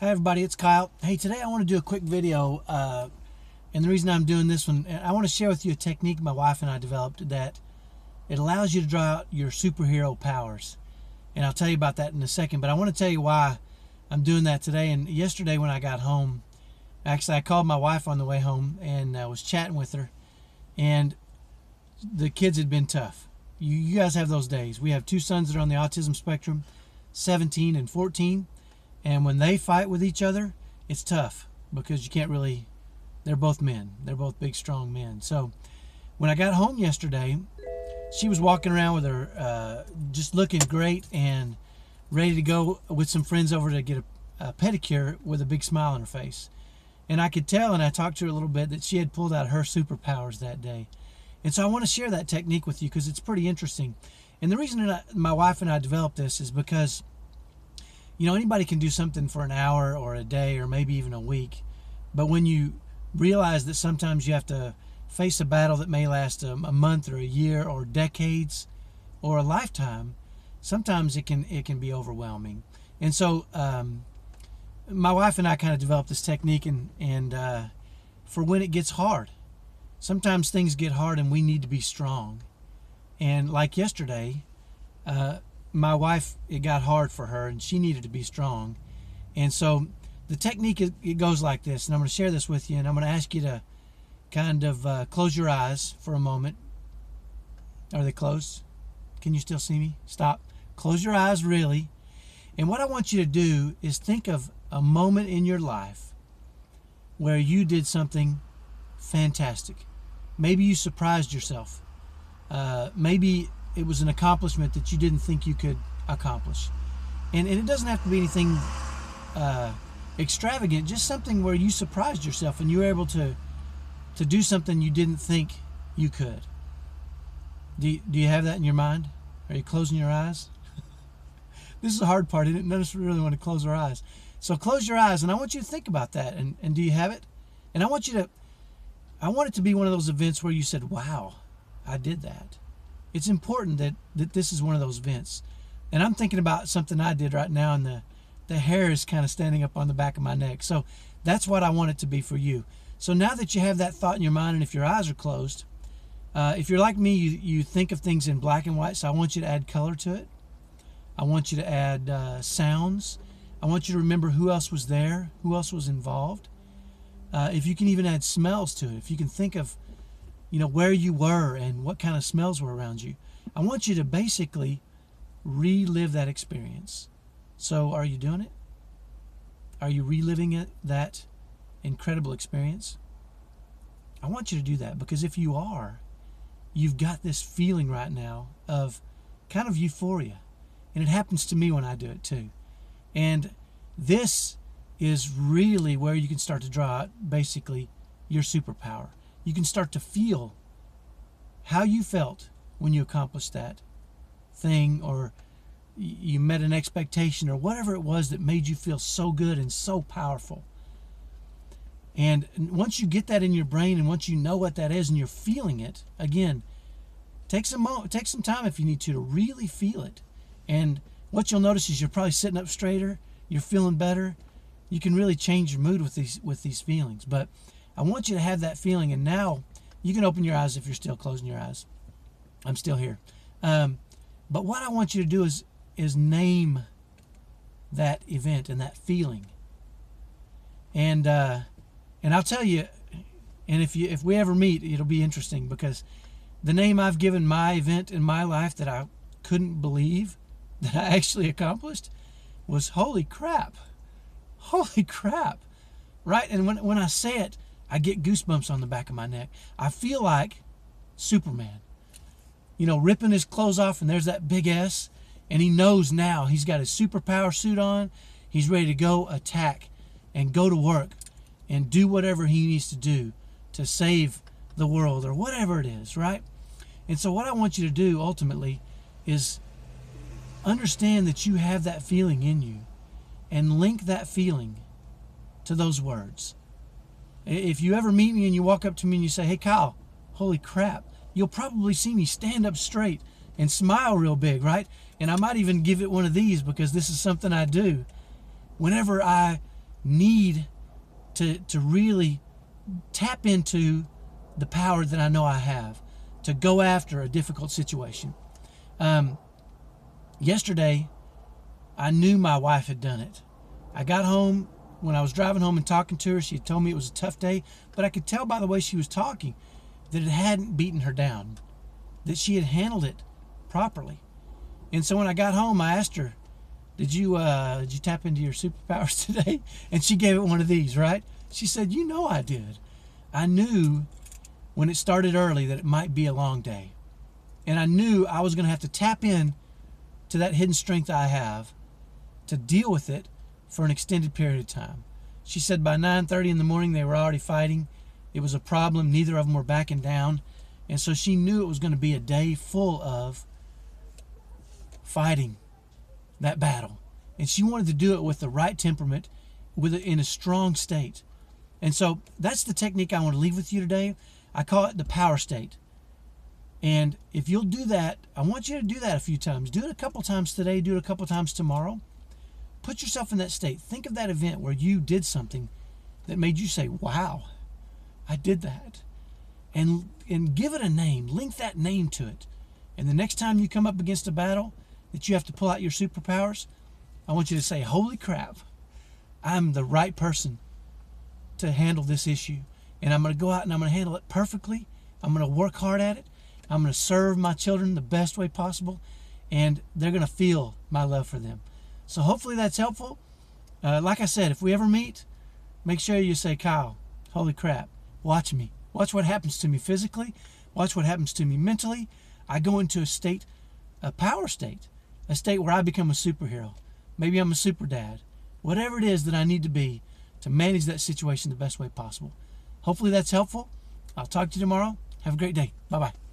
Hi everybody, it's Kyle. Hey, today I want to do a quick video, and the reason I'm doing this one, I want to share with you a technique my wife and I developed that it allows you to draw out your superhero powers. And I'll tell you about that in a second, but I want to tell you why I'm doing that today. And yesterday when I got home, actually I called my wife on the way home and was chatting with her, and the kids had been tough. You guys have those days. We have two sons that are on the autism spectrum, 17 and 14. And when they fight with each other, it's tough because you can't really, they're both men. They're both big, strong men. So when I got home yesterday, she was walking around with her, just looking great and ready to go with some friends over to get a pedicure with a big smile on her face. And I could tell, and I talked to her a little bit, that she had pulled out her superpowers that day. And so I want to share that technique with you because it's pretty interesting. And the reason that my wife and I developed this is because anybody can do something for an hour or a day or maybe even a week. But when you realize that sometimes you have to face a battle that may last a month or a year or decades or a lifetime, sometimes it can be overwhelming. And so my wife and I kind of developed this technique and for when it gets hard. Sometimes things get hard and we need to be strong. And like yesterday, my wife, it got hard for her and she needed to be strong. And so the technique, it goes like this, and I'm going to share this with you, and I'm going to ask you to kind of close your eyes for a moment. Are they closed? Can you still see me? Stop. Close your eyes really. And what I want you to do is think of a moment in your life where you did something fantastic. Maybe you surprised yourself. Maybe it was an accomplishment that you didn't think you could accomplish. And it doesn't have to be anything extravagant, just something where you surprised yourself and you were able to do something you didn't think you could. Do you have that in your mind? Are you closing your eyes? This is the hard part, isn't it? None of us really want to close our eyes. So close your eyes, and I want you to think about that. And do you have it? And I want it to be one of those events where you said, wow, I did that. It's important that this is one of those events. And I'm thinking about something I did right now, and the hair is kind of standing up on the back of my neck. So that's what I want it to be for you. So now that you have that thought in your mind, and if your eyes are closed, if you're like me, you think of things in black and white, so I want you to add color to it. I want you to add sounds. I want you to remember who else was there, who else was involved. If you can even add smells to it, if you can think of where you were and what kind of smells were around you. I want you to basically relive that experience. So are you doing it? Are you reliving that incredible experience? I want you to do that, because if you are, you've got this feeling right now of kind of euphoria. And it happens to me when I do it too. And this is really where you can start to draw out basically your superpower. You can start to feel how you felt when you accomplished that thing, or you met an expectation, or whatever it was that made you feel so good and so powerful. And once you get that in your brain, and once you know what that is and you're feeling it, again, take some time if you need to really feel it. And what you'll notice is you're probably sitting up straighter, you're feeling better. You can really change your mood with these feelings. But I want you to have that feeling, and now you can open your eyes if you're still closing your eyes. I'm still here. But what I want you to do is name that event and that feeling. And I'll tell you, and if we ever meet, it'll be interesting, because the name I've given my event in my life that I couldn't believe that I actually accomplished was holy crap. Holy crap. Right? And when I say it, I get goosebumps on the back of my neck. I feel like Superman, ripping his clothes off, and there's that big S, and he knows now he's got his superpower suit on. He's ready to go attack and go to work and do whatever he needs to do to save the world, or whatever it is, right? And so what I want you to do ultimately is understand that you have that feeling in you, and link that feeling to those words. If you ever meet me and you walk up to me and you say, hey Kyle, holy crap, you'll probably see me stand up straight and smile real big, right? And I might even give it one of these, because this is something I do. Whenever I need to really tap into the power that I know I have to go after a difficult situation. Yesterday, I knew my wife had done it. I got home, when I was driving home and talking to her, she had told me it was a tough day, but I could tell by the way she was talking that it hadn't beaten her down, that she had handled it properly. And so when I got home, I asked her, did you tap into your superpowers today? And she gave it one of these, right? She said, you know I did. I knew when it started early that it might be a long day. And I knew I was going to have to tap in to that hidden strength I have to deal with it for an extended period of time. She said by 9:30 in the morning they were already fighting. It was a problem. Neither of them were backing down. And so she knew it was going to be a day full of fighting that battle. And she wanted to do it with the right temperament, in a strong state. And so that's the technique I want to leave with you today. I call it the power state. And if you'll do that, I want you to do that a few times. Do it a couple times today. Do it a couple times tomorrow. Put yourself in that state. Think of that event where you did something that made you say, wow, I did that. And give it a name. Link that name to it. And the next time you come up against a battle that you have to pull out your superpowers, I want you to say, holy crap, I'm the right person to handle this issue. And I'm going to go out and I'm going to handle it perfectly. I'm going to work hard at it. I'm going to serve my children the best way possible. And they're going to feel my love for them. So hopefully that's helpful. Like I said, if we ever meet, make sure you say, Kyle, holy crap, watch me. Watch what happens to me physically. Watch what happens to me mentally. I go into a power state, a state where I become a superhero. Maybe I'm a super dad. Whatever it is that I need to be to manage that situation the best way possible. Hopefully that's helpful. I'll talk to you tomorrow. Have a great day. Bye-bye.